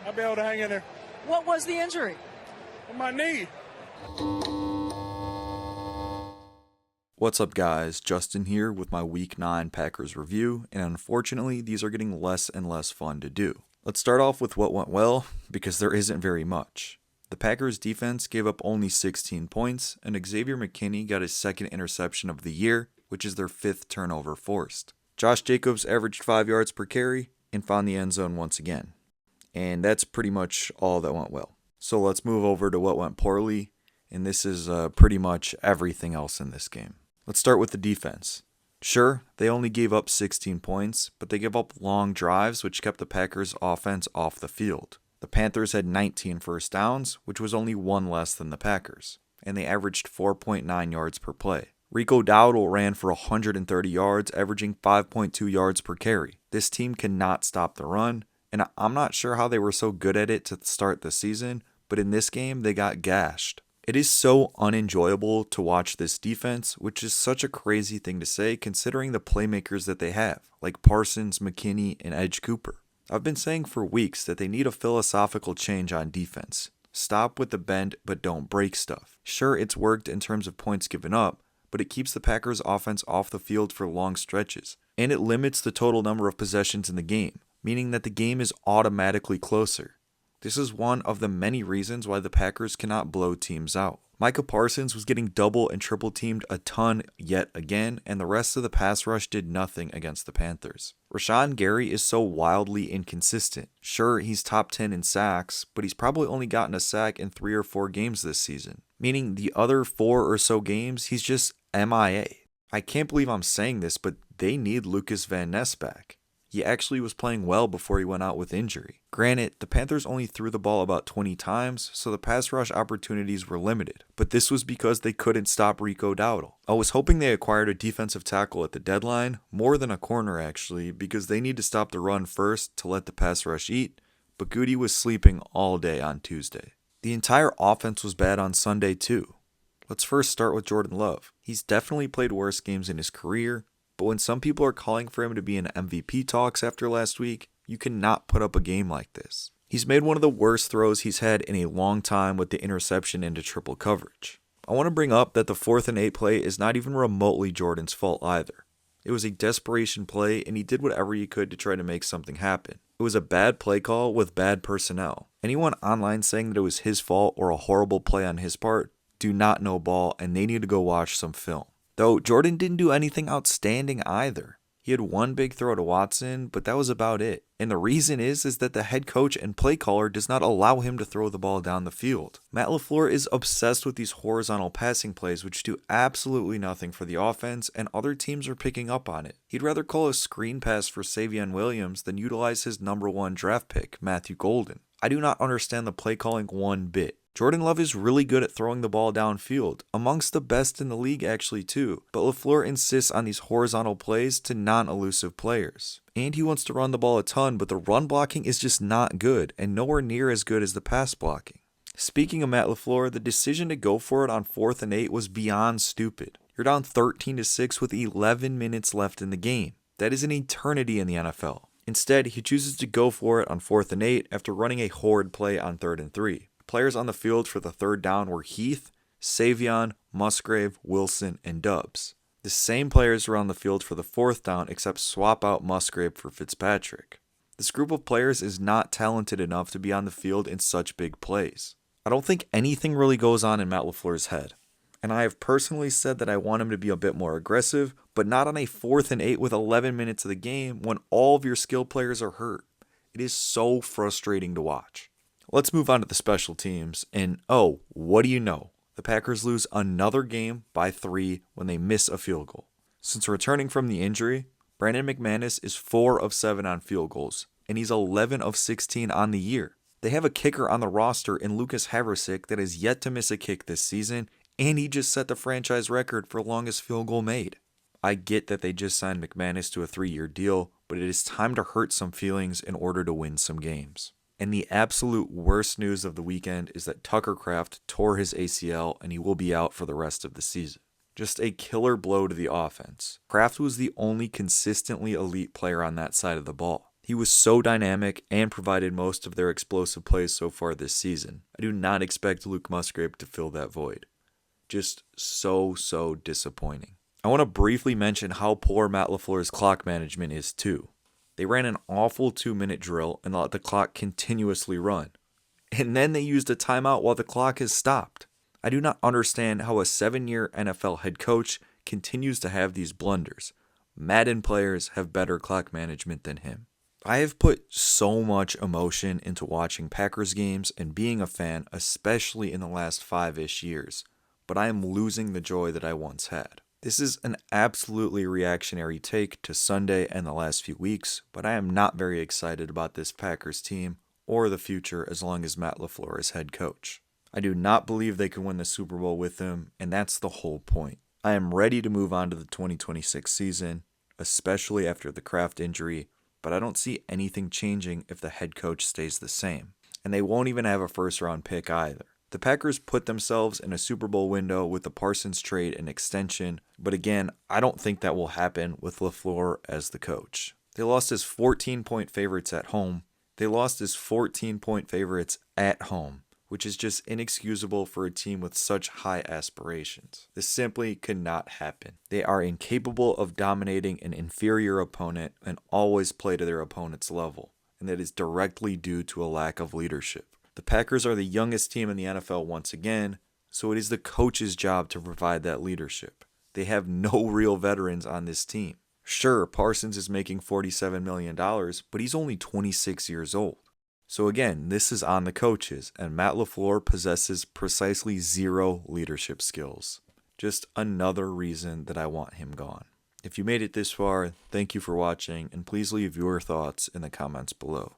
I'll be able to hang in there. What was the injury? My knee. What's up guys, Justin here with my Week 9 Packers review, and unfortunately these are getting less and less fun to do. Let's start off with what went well, because there isn't very much. The Packers defense gave up only 16 points, and Xavier McKinney got his second interception of the year, which is their 5th turnover forced. Josh Jacobs averaged 5 yards per carry and found the end zone once again. And that's pretty much all that went well. So let's move over to what went poorly, and this is pretty much everything else in this game. Let's start with the defense. Sure, they only gave up 16 points, but they gave up long drives which kept the Packers' offense off the field. The Panthers had 19 first downs, which was only one less than the Packers, and they averaged 4.9 yards per play. Rico Dowdle ran for 130 yards, averaging 5.2 yards per carry. This team cannot stop the run, and I'm not sure how they were so good at it to start the season, but in this game they got gashed. It is so unenjoyable to watch this defense, which is such a crazy thing to say considering the playmakers that they have, like Parsons, McKinney, and Edge Cooper. I've been saying for weeks that they need a philosophical change on defense. Stop with the bend but don't break stuff. Sure, it's worked in terms of points given up, but it keeps the Packers' offense off the field for long stretches, and it limits the total number of possessions in the game, meaning that the game is automatically closer. This is one of the many reasons why the Packers cannot blow teams out. Micah Parsons was getting double and triple teamed a ton yet again, and the rest of the pass rush did nothing against the Panthers. Rashawn Gary is so wildly inconsistent. Sure, he's top 10 in sacks, but he's probably only gotten a sack in 3 or 4 games this season, meaning the other 4 or so games he's just MIA. I can't believe I'm saying this, but they need Lucas Van Ness back. He actually was playing well before he went out with injury. Granted, the Panthers only threw the ball about 20 times, so the pass rush opportunities were limited. But this was because they couldn't stop Rico Dowdle. I was hoping they acquired a defensive tackle at the deadline, more than a corner actually, because they need to stop the run first to let the pass rush eat, but Goody was sleeping all day on Tuesday. The entire offense was bad on Sunday too. Let's first start with Jordan Love. He's definitely played worse games in his career, but when some people are calling for him to be in MVP talks after last week, you cannot put up a game like this. He's made one of the worst throws he's had in a long time with the interception into triple coverage. I want to bring up that the 4th and 8 play is not even remotely Jordan's fault either. It was a desperation play and he did whatever he could to try to make something happen. It was a bad play call with bad personnel. Anyone online saying that it was his fault or a horrible play on his part do not know ball and they need to go watch some film. Though Jordan didn't do anything outstanding either. He had one big throw to Watson, but that was about it. And the reason is that the head coach and play caller does not allow him to throw the ball down the field. Matt LaFleur is obsessed with these horizontal passing plays which do absolutely nothing for the offense, and other teams are picking up on it. He'd rather call a screen pass for Savion Williams than utilize his number 1 draft pick, Matthew Golden. I do not understand the play calling one bit. Jordan Love is really good at throwing the ball downfield, amongst the best in the league actually too, but LaFleur insists on these horizontal plays to non-elusive players. And he wants to run the ball a ton, but the run blocking is just not good, and nowhere near as good as the pass blocking. Speaking of Matt LaFleur, the decision to go for it on 4th and 8 was beyond stupid. You're down 13-6 with 11 minutes left in the game. That is an eternity in the NFL. Instead, he chooses to go for it on 4th and 8 after running a horrid play on 3rd and 3. Players on the field for the 3rd down were Heath, Savion, Musgrave, Wilson, and Dubs. The same players were on the field for the 4th down except swap out Musgrave for Fitzpatrick. This group of players is not talented enough to be on the field in such big plays. I don't think anything really goes on in Matt LaFleur's head. And I have personally said that I want him to be a bit more aggressive, but not on a 4th and 8 with 11 minutes of the game when all of your skill players are hurt. It is so frustrating to watch. Let's move on to the special teams, and oh, what do you know? The Packers lose another game by 3 when they miss a field goal. Since returning from the injury, Brandon McManus is 4 of 7 on field goals, and he's 11 of 16 on the year. They have a kicker on the roster in Lucas Haversick that has yet to miss a kick this season, and he just set the franchise record for longest field goal made. I get that they just signed McManus to a 3-year deal, but it is time to hurt some feelings in order to win some games. And the absolute worst news of the weekend is that Tucker Kraft tore his ACL and he will be out for the rest of the season. Just a killer blow to the offense. Kraft was the only consistently elite player on that side of the ball. He was so dynamic and provided most of their explosive plays so far this season. I do not expect Luke Musgrave to fill that void. Just so disappointing. I want to briefly mention how poor Matt LaFleur's clock management is too. They ran an awful 2-minute drill and let the clock continuously run. And then they used a timeout while the clock has stopped. I do not understand how a 7-year NFL head coach continues to have these blunders. Madden players have better clock management than him. I have put so much emotion into watching Packers games and being a fan, especially in the last 5-ish years, but I am losing the joy that I once had. This is an absolutely reactionary take to Sunday and the last few weeks, but I am not very excited about this Packers team or the future as long as Matt LaFleur is head coach. I do not believe they can win the Super Bowl with him, and that's the whole point. I am ready to move on to the 2026 season, especially after the Kraft injury, but I don't see anything changing if the head coach stays the same. And they won't even have a first-round pick either. The Packers put themselves in a Super Bowl window with the Parsons trade and extension, but again, I don't think that will happen with LaFleur as the coach. They lost as 14-point favorites at home. They lost as 14-point favorites at home, which is just inexcusable for a team with such high aspirations. This simply could not happen. They are incapable of dominating an inferior opponent and always play to their opponent's level, and that is directly due to a lack of leadership. The Packers are the youngest team in the NFL once again, so it is the coach's job to provide that leadership. They have no real veterans on this team. Sure, Parsons is making $47 million, but he's only 26 years old. So again, this is on the coaches, and Matt LaFleur possesses precisely zero leadership skills. Just another reason that I want him gone. If you made it this far, thank you for watching, and please leave your thoughts in the comments below.